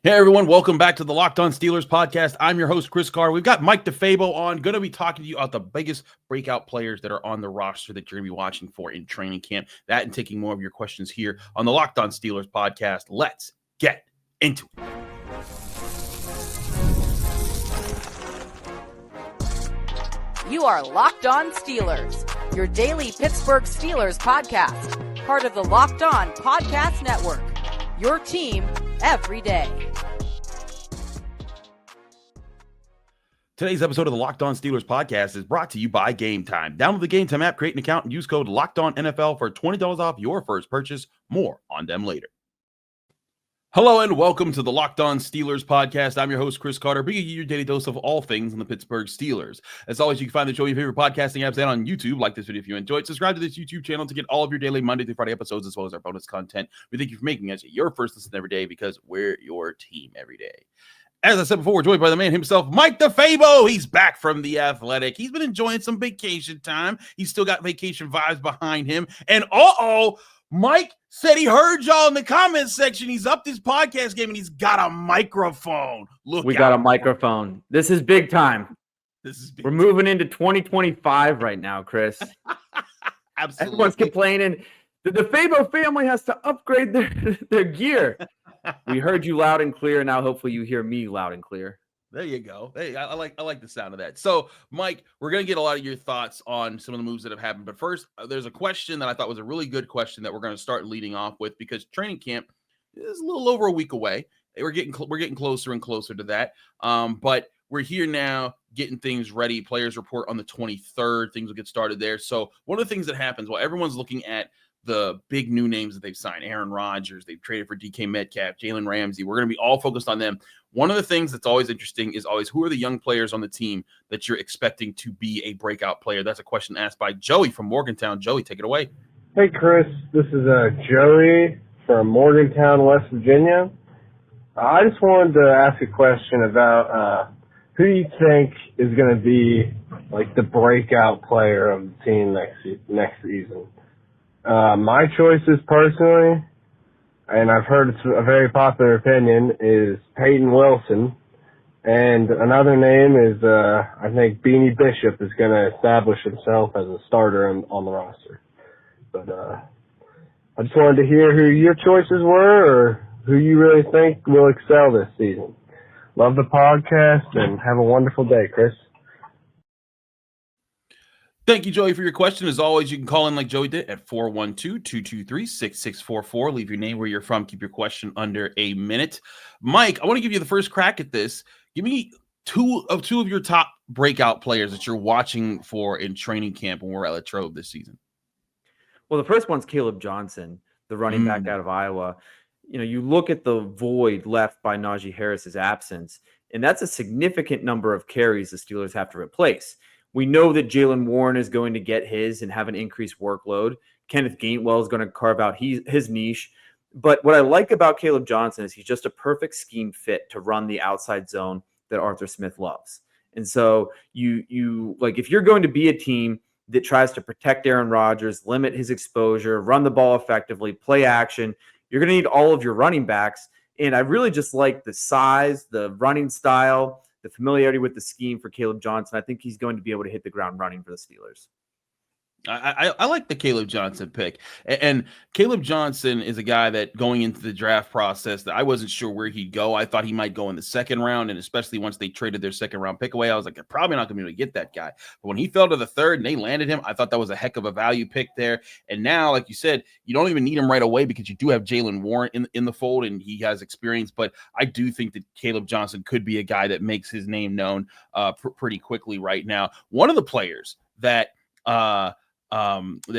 Hey, everyone. Welcome back to the Locked On Steelers podcast. I'm your host, Chris Carr. We've got Mike DeFabo on. Going to be talking to you about the biggest breakout players that are on the roster that you're going to be watching for in training camp. That and taking more of your questions here on the Locked On Steelers podcast. Let's get into it. You are Locked On Steelers, your daily Pittsburgh Steelers podcast, part of the Locked On Podcast Network, your team every day. Today's episode of the Locked On Steelers podcast is brought to you by Game Time. Download the Game Time app, create an account, and use code LOCKEDONNFL for $20 off your first purchase. More on them later. Hello and welcome to the Locked On Steelers podcast. I'm your host, Chris Carter, bringing you your daily dose of all things on the Pittsburgh Steelers. As always, you can find the show on your favorite podcasting apps and on YouTube. Like this video if you enjoyed. Subscribe to this YouTube channel to get all of your daily Monday through Friday episodes as well as our bonus content. We thank you for making us your first listen every day because we're your team every day. As I said before, we're joined by the man himself, Mike DeFabo. He's back from the Athletic. He's been enjoying some vacation time. He's still got vacation vibes behind him. And Mike said he heard y'all in the comments section. He's upped his podcast game and he's got a microphone. We got a microphone. This is big time. We're moving into 2025 right now, Chris. Absolutely. Everyone's complaining. The DeFabo family has to upgrade their gear. We heard you loud and clear. Now, hopefully, you hear me loud and clear. There you go. Hey, I like the sound of that. So, Mike, we're going to get a lot of your thoughts on some of the moves that have happened. But first, there's a question that I thought was a really good question that we're going to start leading off with because training camp is a little over a week away. We're getting closer and closer to that. But we're here now getting things ready. Players report on the 23rd. Things will get started there. So one of the things that happens while everyone's looking at the big new names that they've signed, Aaron Rodgers, they've traded for DK Metcalf, Jalen Ramsey. We're going to be all focused on them. One of the things that's always interesting is always who are the young players on the team that you're expecting to be a breakout player? That's a question asked by Joey from Morgantown. Joey, take it away. Hey, Chris. This is Joey from Morgantown, West Virginia. I just wanted to ask a question about who do you think is going to be like the breakout player of the team next season? My choices personally, and I've heard it's a very popular opinion, is Payton Wilson. And another name is, I think Beanie Bishop is going to establish himself as a starter on the roster. But I just wanted to hear who your choices were or who you really think will excel this season. Love the podcast and have a wonderful day, Chris. Thank you, Joey, for your question. As always, you can call in like Joey did at 412-223-6644. Leave your name, where you're from. Keep your question under a minute. Mike, I want to give you the first crack at this. Give me two of your top breakout players that you're watching for in training camp when we're at Latrobe this season. Well, the first one's Kaleb Johnson, the running back out of Iowa. You know, you look at the void left by Najee Harris's absence, and that's a significant number of carries the Steelers have to replace. We know that Jalen Warren is going to get his and have an increased workload. Kenneth Gainwell is going to carve out his niche. But what I like about Kaleb Johnson is he's just a perfect scheme fit to run the outside zone that Arthur Smith loves. And so you like, if you're going to be a team that tries to protect Aaron Rodgers, limit his exposure, run the ball effectively, play action, you're going to need all of your running backs. And I really just like the size, the running style, the familiarity with the scheme for Kaleb Johnson. I think he's going to be able to hit the ground running for the Steelers. I like the Kaleb Johnson pick. And Kaleb Johnson is a guy that going into the draft process that I wasn't sure where he'd go. I thought he might go in the second round, and especially once they traded their second round pick away, I was like, they're probably not going to be able to get that guy. But when he fell to the third and they landed him, I thought that was a heck of a value pick there. And now, like you said, you don't even need him right away because you do have Jalen Warren in the fold and he has experience. But I do think that Kaleb Johnson could be a guy that makes his name known pretty quickly right now. One of the players that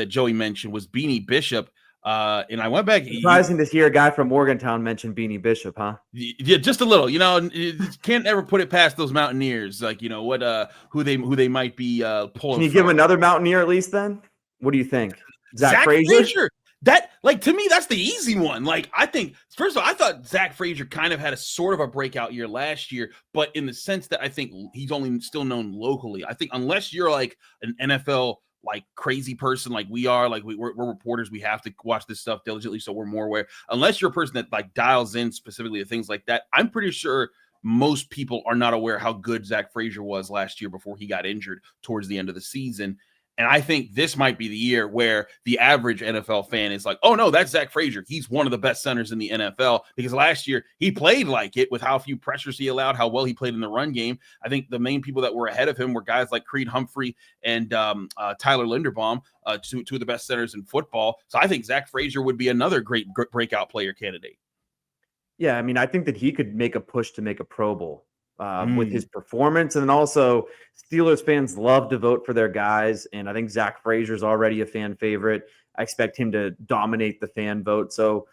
Joey mentioned was Beanie Bishop. And I went back. Surprising to hear a guy from Morgantown mention Beanie Bishop, huh? Yeah, just a little. You know, you can't ever put it past those Mountaineers. Like, you know what? Who they might be pulling. Can you give him another Mountaineer at least? Then what do you think? Zach Frazier. That, like, to me, that's the easy one. Like, I think, first of all, I thought Zach Frazier kind of had a sort of a breakout year last year, but in the sense that I think he's only still known locally. I think unless you're like an NFL like crazy person like we are, like we're reporters, we have to watch this stuff diligently, so we're more aware. Unless you're a person that like dials in specifically to things like that, I'm pretty sure most people are not aware how good Zach Frazier was last year before he got injured towards the end of the season. And I think this might be the year where the average NFL fan is like, oh, no, that's Zach Frazier. He's one of the best centers in the NFL, because last year he played like it with how few pressures he allowed, how well he played in the run game. I think the main people that were ahead of him were guys like Creed Humphrey and Tyler Linderbaum, two of the best centers in football. So I think Zach Frazier would be another great breakout player candidate. Yeah, I mean, I think that he could make a push to make a Pro Bowl. With his performance. And then also Steelers fans love to vote for their guys. And I think Zach Frazier is already a fan favorite. I expect him to dominate the fan vote. So,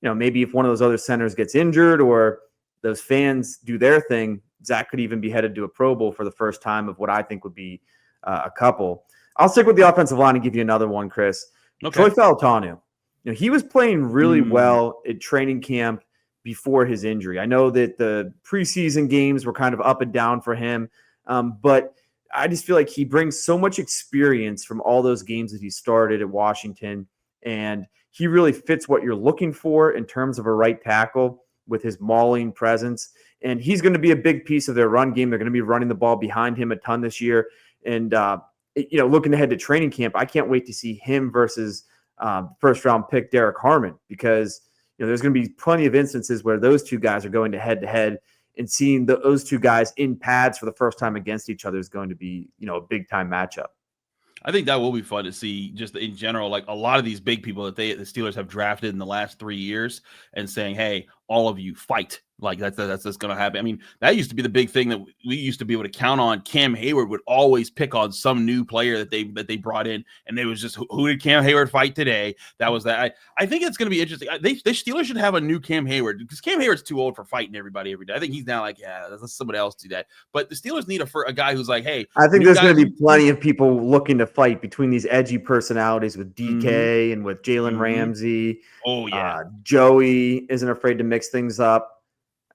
maybe if one of those other centers gets injured or those fans do their thing, Zach could even be headed to a Pro Bowl for the first time of what I think would be a couple. I'll stick with the offensive line and give you another one, Chris. Okay. Troy Fautanu. He was playing really well at training camp before his injury. I know that the preseason games were kind of up and down for him, but I just feel like he brings so much experience from all those games that he started at Washington, and he really fits what you're looking for in terms of a right tackle with his mauling presence, and he's going to be a big piece of their run game. They're going to be running the ball behind him a ton this year, and looking ahead to training camp, I can't wait to see him versus first-round pick Derek Harmon, because there's going to be plenty of instances where those two guys are going to head-to-head, and seeing those two guys in pads for the first time against each other is going to be, a big-time matchup. I think that will be fun to see, just in general, like a lot of these big people that the Steelers have drafted in the last 3 years, and saying, hey, all of you fight. Like that's going to happen. I mean, that used to be the big thing that we used to be able to count on. Cam Hayward would always pick on some new player that they brought in, and they was just, who did Cam Hayward fight today? That was that. I think it's going to be interesting. The Steelers should have a new Cam Hayward, because Cam Hayward's too old for fighting everybody every day. I think he's now like, yeah, let somebody else do that. But the Steelers need a guy who's like, hey, I think there's going to be plenty of people looking to fight between these edgy personalities with DK and with Jalen Ramsey. Oh yeah, Joey isn't afraid to mix things up.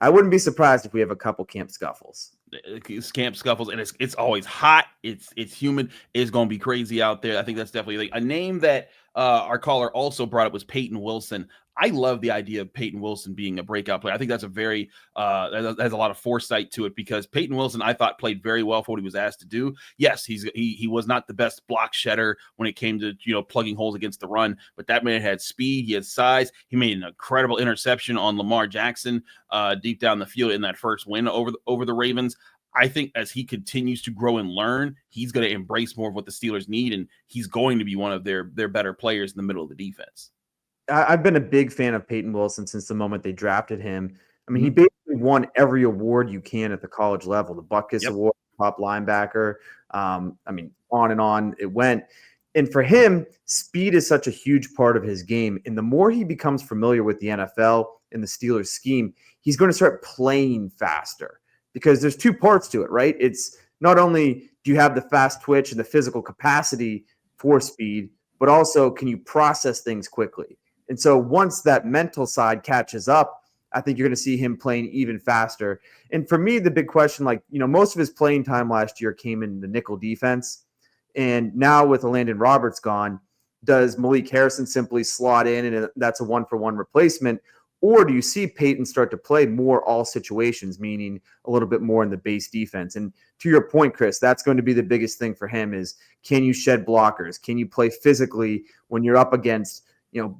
I wouldn't be surprised if we have a couple camp scuffles. It's camp scuffles, and it's always hot. It's humid. It's going to be crazy out there. I think that's definitely a name that our caller also brought up was Payton Wilson. I love the idea of Payton Wilson being a breakout player. I think that's a very that has a lot of foresight to it, because Payton Wilson, I thought, played very well for what he was asked to do. Yes, he was not the best block shedder when it came to plugging holes against the run, but that man had speed, he had size. He made an incredible interception on Lamar Jackson deep down the field in that first win over the Ravens. I think as he continues to grow and learn, he's going to embrace more of what the Steelers need, and he's going to be one of their better players in the middle of the defense. I've been a big fan of Payton Wilson since the moment they drafted him. I mean, he basically won every award you can at the college level. The Butkus Award, top linebacker. I mean, on and on it went. And for him, speed is such a huge part of his game. And the more he becomes familiar with the NFL and the Steelers scheme, he's going to start playing faster, because there's two parts to it, right? It's not only do you have the fast twitch and the physical capacity for speed, but also can you process things quickly? And so once that mental side catches up, I think you're going to see him playing even faster. And for me, the big question, most of his playing time last year came in the nickel defense. And now with Landon Roberts gone, does Malik Harrison simply slot in and that's a one-for-one replacement? Or do you see Payton start to play more all situations, meaning a little bit more in the base defense? And to your point, Chris, that's going to be the biggest thing for him is, can you shed blockers? Can you play physically when you're up against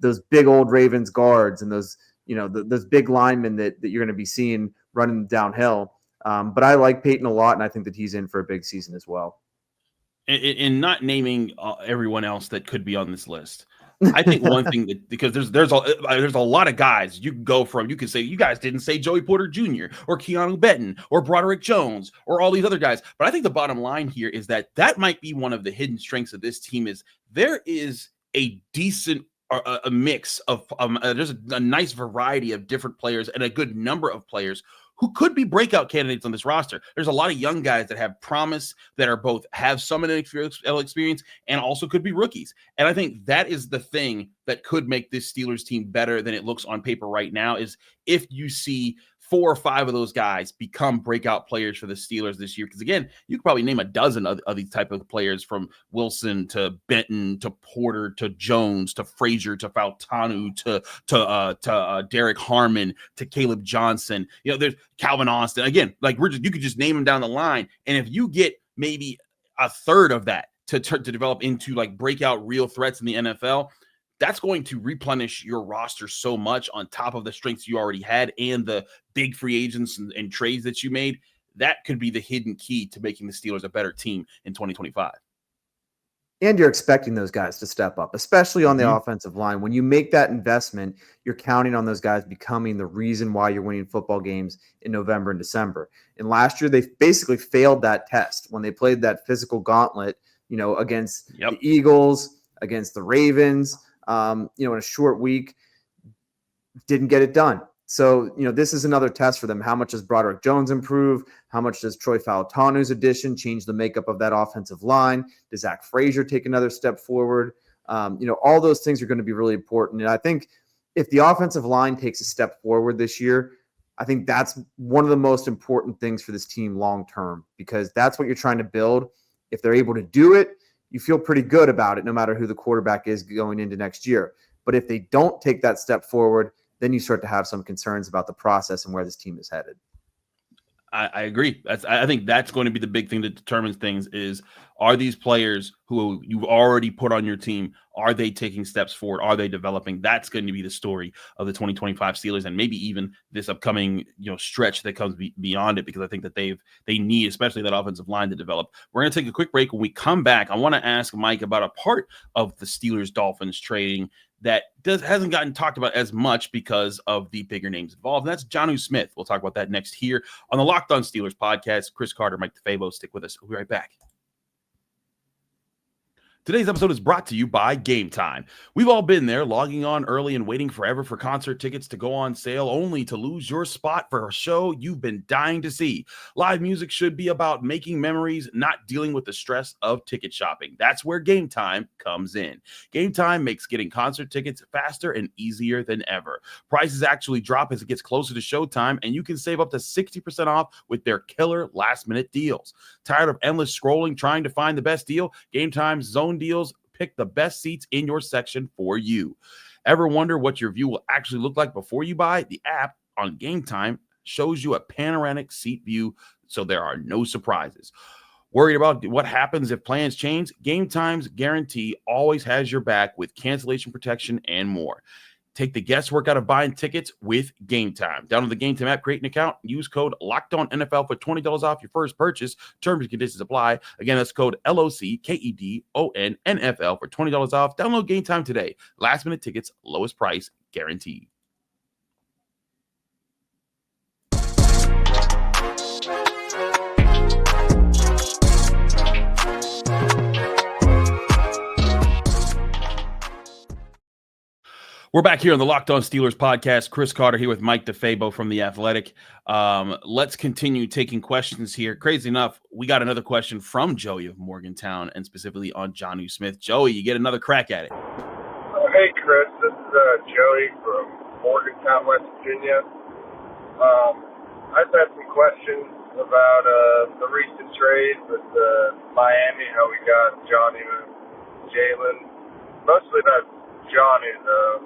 those big old Ravens guards and those, those big linemen that you're going to be seeing running downhill. But I like Payton a lot, and I think that he's in for a big season as well. And not naming everyone else that could be on this list, I think one thing that, because there's a lot of guys you can go from. You can say, you guys didn't say Joey Porter Jr. or Keanu Benton or Broderick Jones or all these other guys. But I think the bottom line here is that might be one of the hidden strengths of this team is there is a decent a mix of there's a nice variety of different players and a good number of players who could be breakout candidates on this roster. There's a lot of young guys that have promise, that are both have some experience and also could be rookies. And I think that is the thing that could make this Steelers team better than it looks on paper right now, is if you see 4 or 5 of those guys become breakout players for the Steelers this year. Because again, you could probably name a dozen of these type of players, from Wilson to Benton to Porter to Jones to Frazier to Fautanu to Derek Harmon to Kaleb Johnson. There's Calvin Austin. Again, like you could just name them down the line. And if you get maybe a third of that to develop into like breakout real threats in the NFL, that's going to replenish your roster so much on top of the strengths you already had and the big free agents and trades that you made. That could be the hidden key to making the Steelers a better team in 2025. And you're expecting those guys to step up, especially on the offensive line. When you make that investment, you're counting on those guys becoming the reason why you're winning football games in November and December. And last year, they basically failed that test when they played that physical gauntlet, against the Eagles, against the Ravens, in a short week, didn't get it done. So, this is another test for them. How much does Broderick Jones improve? How much does Troy Fautanu's addition change the makeup of that offensive line? Does Zach Frazier take another step forward? All those things are going to be really important. And I think if the offensive line takes a step forward this year, I think that's one of the most important things for this team long-term, because that's what you're trying to build. If they're able to do it, you feel pretty good about it, no matter who the quarterback is going into next year. But if they don't take that step forward, then you start to have some concerns about the process and where this team is headed. I agree. I think that's going to be the big thing that determines things is, are these players who you've already put on your team, are they taking steps forward? Are they developing? That's going to be the story of the 2025 Steelers, and maybe even this upcoming stretch that comes beyond it, because I think that they need, especially that offensive line, to develop. We're going to take a quick break. When we come back, I want to ask Mike about a part of the Steelers-Dolphins trading that hasn't gotten talked about as much because of the bigger names involved. And that's Jonnu Smith. We'll talk about that next here on the Locked On Steelers podcast. Chris Carter, Mike DeFabo, stick with us. We'll be right back. Today's episode is brought to you by Game Time. We've all been there, logging on early and waiting forever for concert tickets to go on sale, only to lose your spot for a show you've been dying to see. Live music should be about making memories, not dealing with the stress of ticket shopping. That's where Game Time comes in. Game Time makes getting concert tickets faster and easier than ever. Prices actually drop as it gets closer to showtime, and you can save up to 60% off with their killer last-minute deals. Tired of endless scrolling trying to find the best deal? Game Time's zone deals pick the best seats in your section for you. Ever wonder what your view will actually look like before you buy? The app on Game Time shows you a panoramic seat view, so there are no surprises. Worried about what happens if plans change? Game Time's guarantee always has your back with cancellation protection and more. Take the guesswork out of buying tickets with Game Time. Download the Game Time app, create an account, use code LOCKEDONNFL for $20 off your first purchase. Terms and conditions apply. Again, that's code LOCKEDONNFL for $20 off. Download Game Time today. Last minute tickets, lowest price guaranteed. We're back here on the Locked On Steelers podcast. Chris Carter here with Mike DeFabo from The Athletic. Let's continue taking questions here. Crazy enough, we got another question from Joey of Morgantown, and specifically on Jonnu Smith. Joey, you get another crack at it. Hey, Chris. This is Joey from Morgantown, West Virginia. I've had some questions about the recent trade with Miami, how we got Jonnu and Jalen. Mostly about Jonnu, though.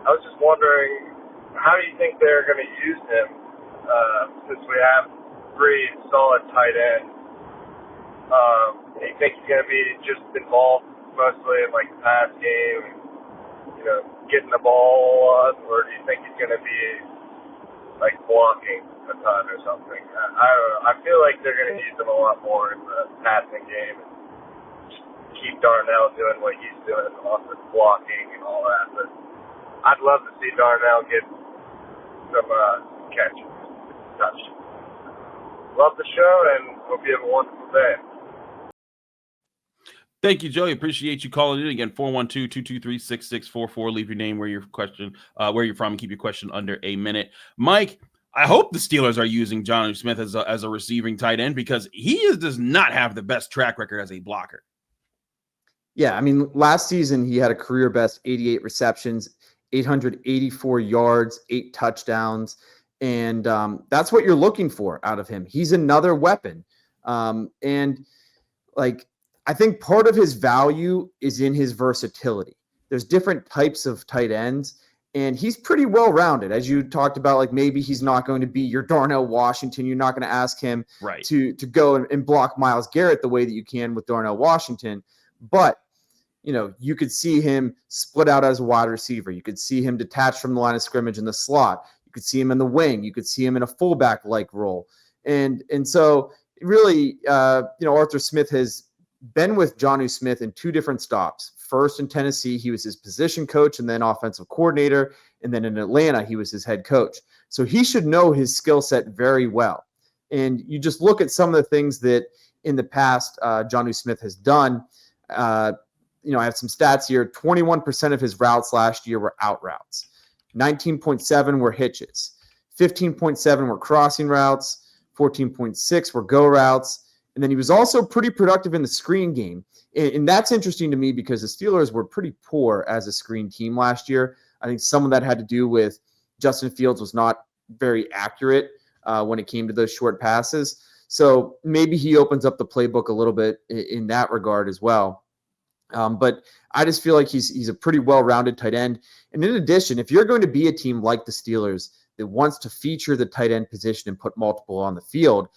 I was just wondering, how do you think they're going to use him, since we have three solid tight ends? Do you think he's going to be just involved mostly in the pass game and, getting the ball, or do you think he's going to be blocking a ton or something? I don't know. I feel like they're going to use him a lot more in the passing game and keep Darnell doing what he's doing on the blocking and all that. But I'd love to see Darnell get some catches, touches. Love the show, and hope you have a wonderful day. Thank you, Joey. Appreciate you calling in again. 412-223-6644. Leave your name, where you're from, and keep your question under a minute. Mike, I hope the Steelers are using Jonnu Smith as a receiving tight end, because he does not have the best track record as a blocker. Yeah, I mean, last season he had a career best 88 receptions, 884 yards, 8 touchdowns. And that's what you're looking for out of him. He's another weapon. And like, I think part of his value is in his versatility. There's different types of tight ends, and he's pretty well-rounded. As you talked about, like maybe he's not going to be your Darnell Washington. You're not going to ask him to go and block Myles Garrett the way that you can with Darnell Washington. But, you could see him split out as a wide receiver. You could see him detached from the line of scrimmage in the slot. You could see him in the wing. You could see him in a fullback-like role. And so really, Arthur Smith has been with Jonnu Smith in two different stops. First in Tennessee, he was his position coach and then offensive coordinator. And then in Atlanta, he was his head coach. So he should know his skill set very well. And you just look at some of the things that in the past Jonnu Smith has done. I have some stats here. 21% of his routes last year were out routes. 19.7 were hitches. 15.7 were crossing routes. 14.6 were go routes. And then he was also pretty productive in the screen game. And that's interesting to me because the Steelers were pretty poor as a screen team last year. I think some of that had to do with Justin Fields was not very accurate when it came to those short passes. So maybe he opens up the playbook a little bit in that regard as well. But I just feel like he's a pretty well-rounded tight end. And in addition, if you're going to be a team like the Steelers that wants to feature the tight end position and put multiple on the field,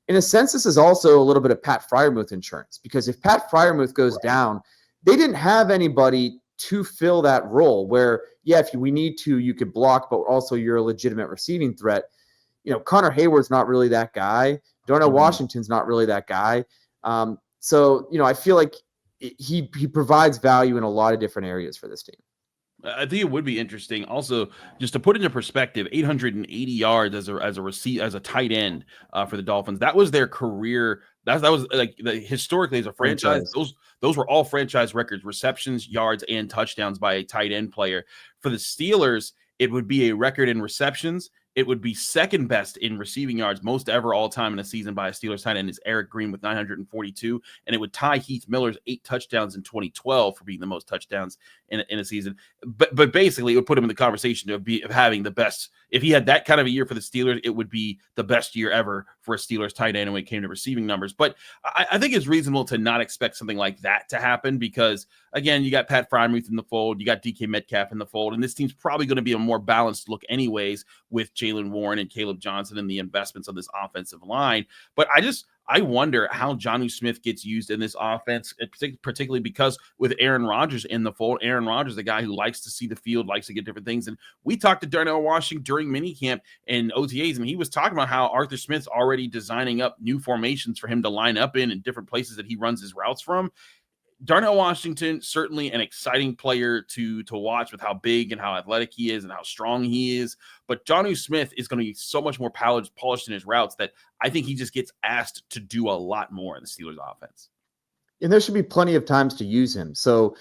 in a sense, this is also a little bit of Pat Freiermuth insurance, because if Pat Freiermuth goes down, they didn't have anybody to fill that role where, if we need to, you could block, but also you're a legitimate receiving threat. Connor Hayward's not really that guy. Darnell Washington's not really that guy. So I feel like he provides value in a lot of different areas for this team. I think it would be interesting also just to put into perspective, 880 yards as a tight end for the Dolphins. That was their career. That was like historically as a franchise. Those were all franchise records: receptions, yards, and touchdowns by a tight end player. For the Steelers, it would be a record in receptions. It would be second best in receiving yards, most ever all time in a season by a Steelers tight end is Eric Green with 942, and it would tie Heath Miller's 8 touchdowns in 2012 for being the most touchdowns in a season. But basically, it would put him in the conversation of having the best. If he had that kind of a year for the Steelers, it would be the best year ever for a Steelers tight end when it came to receiving numbers. But I think it's reasonable to not expect something like that to happen because, again, you got Pat Freiermuth in the fold, you got DK Metcalf in the fold, and this team's probably going to be a more balanced look anyways with Jalen Warren and Kaleb Johnson and the investments on this offensive line. But I wonder how Jonnu Smith gets used in this offense, particularly because with Aaron Rodgers in the fold, Aaron Rodgers, the guy who likes to see the field, likes to get different things. And we talked to Darnell Washington during minicamp and OTAs, and he was talking about how Arthur Smith's already designing up new formations for him to line up in different places that he runs his routes from. Darnell Washington, certainly an exciting player to watch with how big and how athletic he is and how strong he is. But Jonnu Smith is going to be so much more polished in his routes that I think he just gets asked to do a lot more in the Steelers offense. And there should be plenty of times to use him. So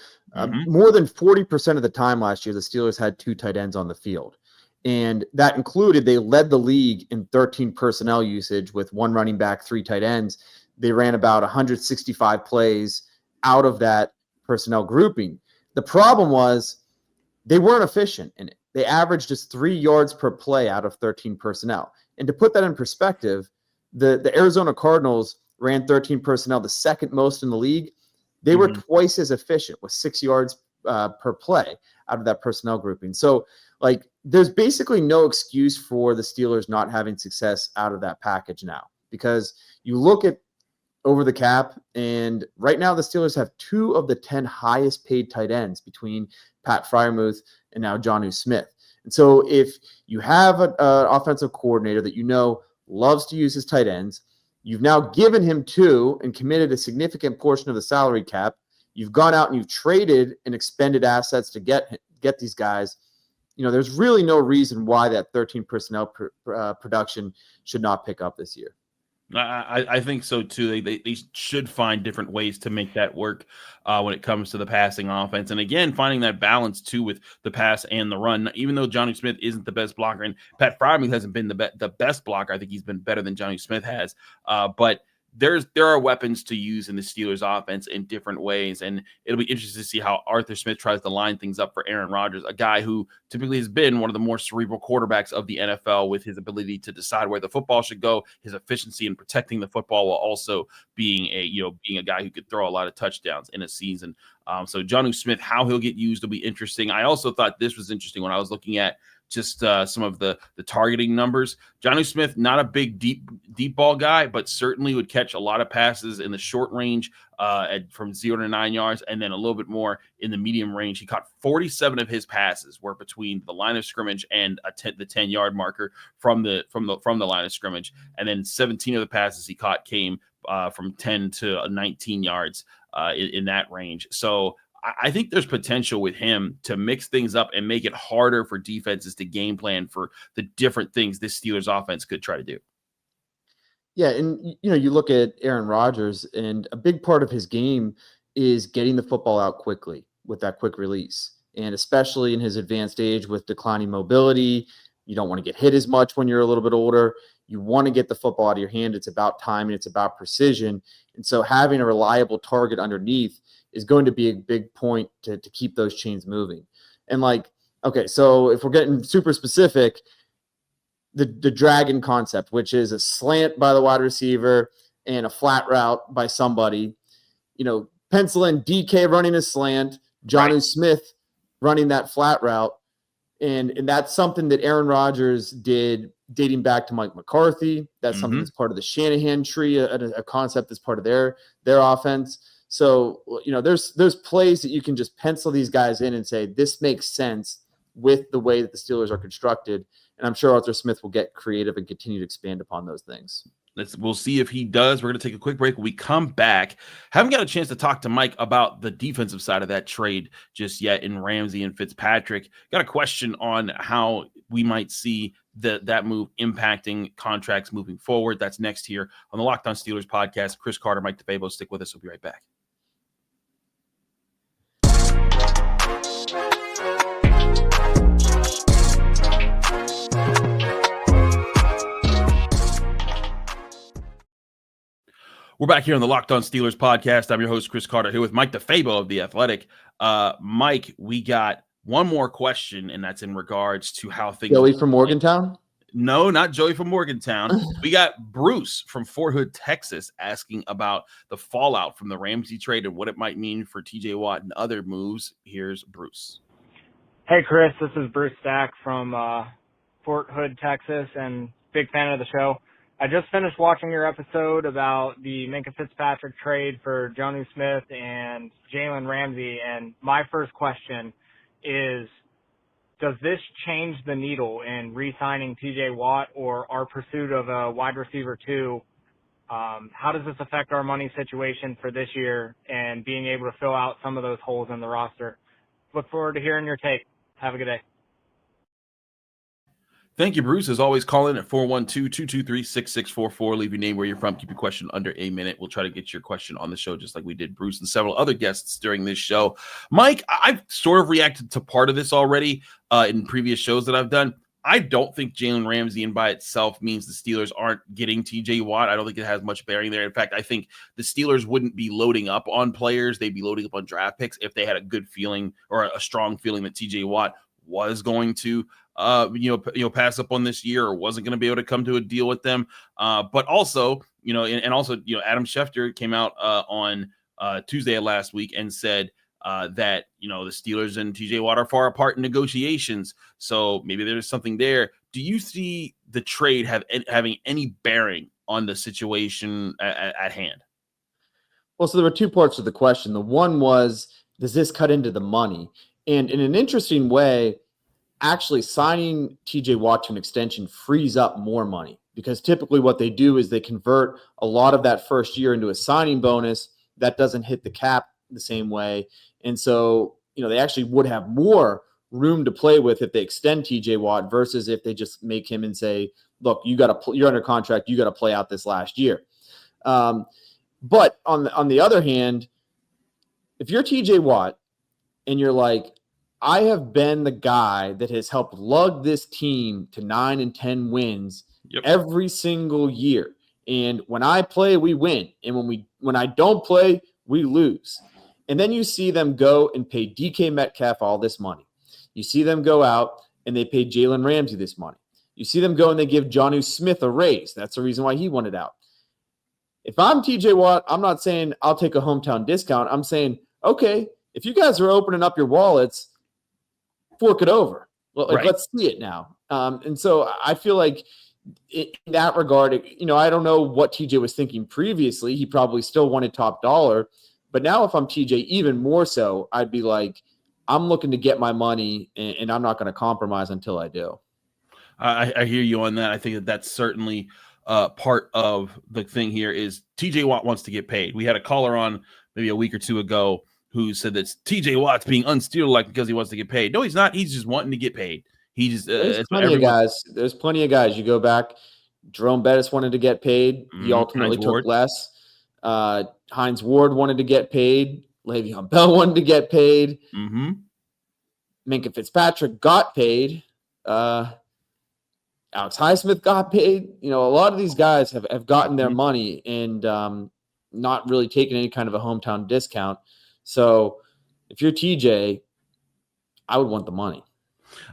more than 40% of the time last year, the Steelers had 2 tight ends on the field. And that included, they led the league in 13 personnel usage with 1 running back, 3 tight ends. They ran about 165 plays out of that personnel grouping. The problem was they weren't efficient in it. They averaged just 3 yards per play out of 13 personnel. And to put that in perspective, the Arizona Cardinals ran 13 personnel, the second most in the league. They were twice as efficient with 6 yards per play out of that personnel grouping. So, there's basically no excuse for the Steelers not having success out of that package now, because you look at over the cap, and right now the Steelers have 2 of the 10 highest paid tight ends between Pat Freiermuth and now Jonnu Smith. And so if you have an offensive coordinator that loves to use his tight ends, you've now given him 2 and committed a significant portion of the salary cap. You've gone out and you've traded and expended assets to get these guys. There's really no reason why that 13 personnel production should not pick up this year. I think so too. They should find different ways to make that work when it comes to the passing offense. And again, finding that balance too with the pass and the run. Even though Jonnu Smith isn't the best blocker, and Pat Freiermuth hasn't been the best blocker, I think he's been better than Jonnu Smith has. But there are weapons to use in the Steelers offense in different ways, and it'll be interesting to see how Arthur Smith tries to line things up for Aaron Rodgers, a guy who typically has been one of the more cerebral quarterbacks of the NFL, with his ability to decide where the football should go, his efficiency in protecting the football, while also being a guy who could throw a lot of touchdowns in a season. So Jonnu Smith, how he'll get used will be interesting. I also thought this was interesting when I was looking at just some of the targeting numbers. Jonnu Smith, not a big deep ball guy, but certainly would catch a lot of passes in the short range from 0 to 9 yards, and then a little bit more in the medium range. He caught 47 of his passes were between the line of scrimmage and the 10-yard marker from the line of scrimmage, and then 17 of the passes he caught came from 10 to 19 yards in that range. So I think there's potential with him to mix things up and make it harder for defenses to game plan for the different things this Steelers offense could try to do. Yeah, and you look at Aaron Rodgers, and a big part of his game is getting the football out quickly with that quick release. And especially in his advanced age with declining mobility, you don't want to get hit as much when you're a little bit older. You want to get the football out of your hand. It's about timing. It's about precision. And so having a reliable target underneath is going to be a big point to keep those chains moving. And okay, so if we're getting super specific, the dragon concept, which is a slant by the wide receiver and a flat route by somebody, pencil in DK running a slant, Jonnu Smith running that flat route. And that's something that Aaron Rodgers did dating back to Mike McCarthy. That's something that's part of the Shanahan tree, a concept that's part of their offense. So, there's plays that you can just pencil these guys in and say, this makes sense with the way that the Steelers are constructed. And I'm sure Arthur Smith will get creative and continue to expand upon those things. We'll see if he does. We're going to take a quick break. When we come back, haven't got a chance to talk to Mike about the defensive side of that trade just yet in Ramsey and Fitzpatrick. Got a question on how we might see that move impacting contracts moving forward. That's next here on the Locked On Steelers podcast. Chris Carter, Mike DeFabo, stick with us. We'll be right back. We're back here on the Locked On Steelers podcast. I'm your host, Chris Carter, here with Mike DeFabo of The Athletic. Mike, we got one more question, and that's in regards to how things... Joey from Morgantown? No, not Joey from Morgantown. We got Bruce from Fort Hood, Texas, asking about the fallout from the Ramsey trade and what it might mean for TJ Watt and other moves. Here's Bruce. Hey, Chris. This is Bruce Stack from Fort Hood, Texas, and big fan of the show. I just finished watching your episode about the Minkah Fitzpatrick trade for Jonnu Smith and Jalen Ramsey, and my first question is, does this change the needle in re-signing TJ Watt or our pursuit of a wide receiver too? How does this affect our money situation for this year and being able to fill out some of those holes in the roster? Look forward to hearing your take. Have a good day. Thank you, Bruce. As always, call in at 412-223-6644. Leave your name, where you're from. Keep your question under a minute. We'll try to get your question on the show just like we did Bruce and several other guests during this show. Mike, I've sort of reacted to part of this already in previous shows that I've done. I don't think Jalen Ramsey in by itself means the Steelers aren't getting TJ Watt. I don't think it has much bearing there. In fact, I think the Steelers wouldn't be loading up on players. They'd be loading up on draft picks if they had a good feeling or a strong feeling that TJ Watt was going to pass up on this year or wasn't going to be able to come to a deal with them. But also, Adam Schefter came out on Tuesday of last week and said that, the Steelers and TJ Watt are far apart in negotiations. So maybe there's something there. Do you see the trade having any bearing on the situation at hand? Well, so there were two parts to the question. The one was, does this cut into the money? And in an interesting way, actually signing TJ Watt to an extension frees up more money, because typically what they do is they convert a lot of that first year into a signing bonus that doesn't hit the cap the same way. And so, they actually would have more room to play with if they extend TJ Watt versus if they just make him and say, look, you're under contract, you got to play out this last year. But on the other hand, if you're TJ Watt and you're like, I have been the guy that has helped lug this team to 9 and 10 wins every single year. And when I play, we win. And when I don't play, we lose. And then you see them go and pay DK Metcalf all this money. You see them go out and they pay Jalen Ramsey this money. You see them go and they give Jonnu Smith a raise. That's the reason why he wanted out. If I'm TJ Watt, I'm not saying I'll take a hometown discount. I'm saying, okay, if you guys are opening up your wallets, fork it over. Well, Right. Let's see it now. And so I feel like in that regard, I don't know what TJ was thinking previously. He probably still wanted top dollar. But now if I'm TJ, even more so, I'd be like, I'm looking to get my money, and I'm not going to compromise until I do. I hear you on that. I think that's certainly part of the thing here is TJ Watt wants to get paid. We had a caller on maybe a week or two ago who said that TJ Watt's being unsteeler-like because he wants to get paid. No, he's not. He's just wanting to get paid. He just There's plenty of guys. There's plenty of guys. You go back, Jerome Bettis wanted to get paid. He ultimately took less. Hines Ward wanted to get paid. Le'Veon Bell wanted to get paid. Mm-hmm. Minkah Fitzpatrick got paid. Alex Highsmith got paid. A lot of these guys have gotten their money and not really taken any kind of a hometown discount. So if you're TJ, I would want the money.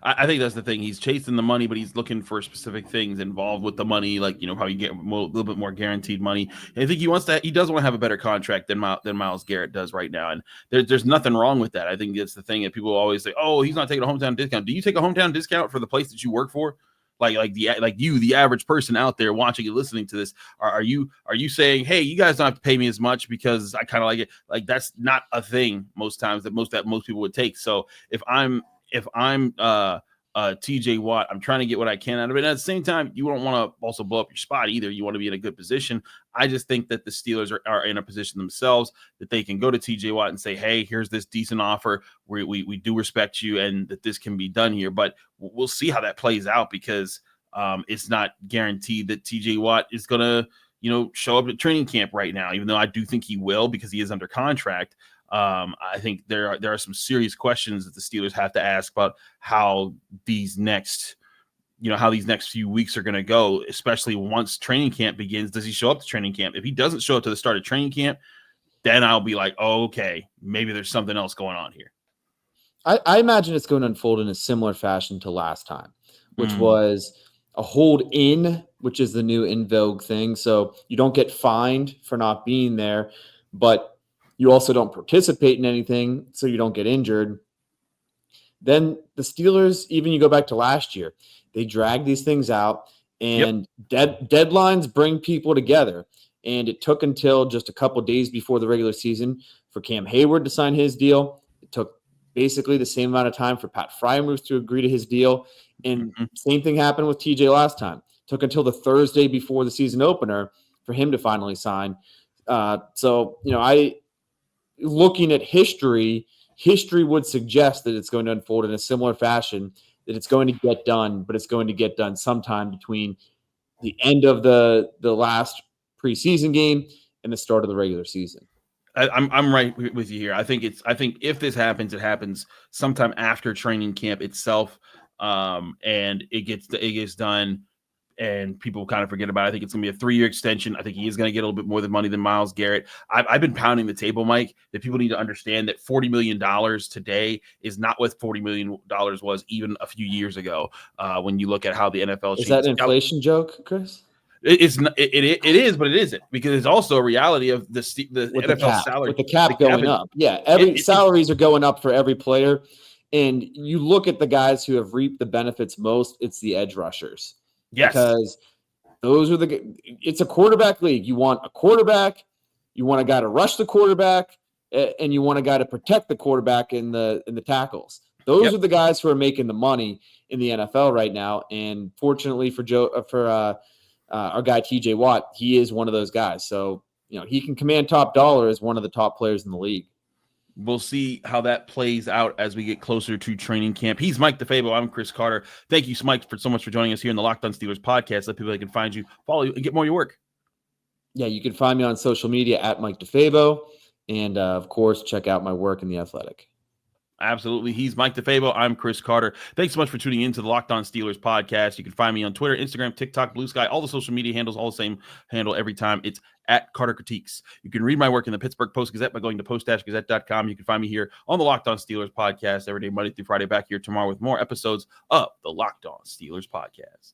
I think that's the thing. He's chasing the money, but he's looking for specific things involved with the money, like how you get a little bit more guaranteed money. And I think he does want to have a better contract than Myles Garrett does right now, and there's nothing wrong with that. I think it's the thing that people always say, "Oh, he's not taking a hometown discount." Do you take a hometown discount for the place that you work for? The average person out there watching and listening to this, are you saying, hey, you guys don't have to pay me as much because I kind of like it? Like, that's not a thing most times that most people would take. So if I'm TJ Watt, I'm trying to get what I can out of it. And at the same time, you don't want to also blow up your spot either. You want to be in a good position. I just think that the Steelers are in a position themselves that they can go to TJ Watt and say, hey, here's this decent offer. We do respect you and that this can be done here. But we'll see how that plays out because it's not guaranteed that TJ Watt is going to, show up at training camp right now, even though I do think he will because he is under contract. I think there are some serious questions that the Steelers have to ask about how these next few weeks are going to go, especially once training camp begins. Does he show up to training camp? If he doesn't show up to the start of training camp, then I'll be like, oh, okay, maybe there's something else going on here. I imagine it's going to unfold in a similar fashion to last time, which was a hold in, which is the new in vogue thing. So you don't get fined for not being there, but you also don't participate in anything, so you don't get injured. Then the Steelers, even you go back to last year, they drag these things out, and deadlines bring people together. And it took until just a couple days before the regular season for Cam Hayward to sign his deal. It took basically the same amount of time for Pat Freiermuth to agree to his deal. And same thing happened with TJ last time. It took until the Thursday before the season opener for him to finally sign. Looking at history would suggest that it's going to unfold in a similar fashion, that it's going to get done, but it's going to get done sometime between the end of the last preseason game and the start of the regular season. I'm right with you here. I think if this happens, it happens sometime after training camp itself, and it gets done. And people kind of forget about it. I think it's going to be a 3-year extension. I think he is going to get a little bit more money than Myles Garrett. I've been pounding the table, Mike, that people need to understand that $40 million today is not what $40 million was even a few years ago. When you look at how the NFL is that an inflation joke, Chris? It is, but it isn't, because it's also a reality of the NFL salary. With the cap going up. Yeah, salaries are going up for every player. And you look at the guys who have reaped the benefits most, it's the edge rushers. Yes, because those are it's a quarterback league. You want a quarterback, you want a guy to rush the quarterback, and you want a guy to protect the quarterback in the tackles. Those are the guys who are making the money in the NFL right now. And fortunately for our guy TJ Watt, he is one of those guys. So he can command top dollar as one of the top players in the league. We'll see how that plays out as we get closer to training camp. He's Mike DeFabo. I'm Chris Carter. Thank you, Mike, so much for joining us here in the Locked On Steelers podcast. Let people can find you, follow you, and get more of your work. Yeah, you can find me on social media at Mike DeFabo. And, of course, check out my work in The Athletic. Absolutely. He's Mike DeFabo. I'm Chris Carter. Thanks so much for tuning in to the Locked On Steelers podcast. You can find me on Twitter, Instagram, TikTok, Blue Sky, all the social media handles, all the same handle every time. It's at Carter Critiques. You can read my work in the Pittsburgh Post-Gazette by going to post-gazette.com. You can find me here on the Locked On Steelers podcast every day, Monday through Friday, back here tomorrow with more episodes of the Locked On Steelers podcast.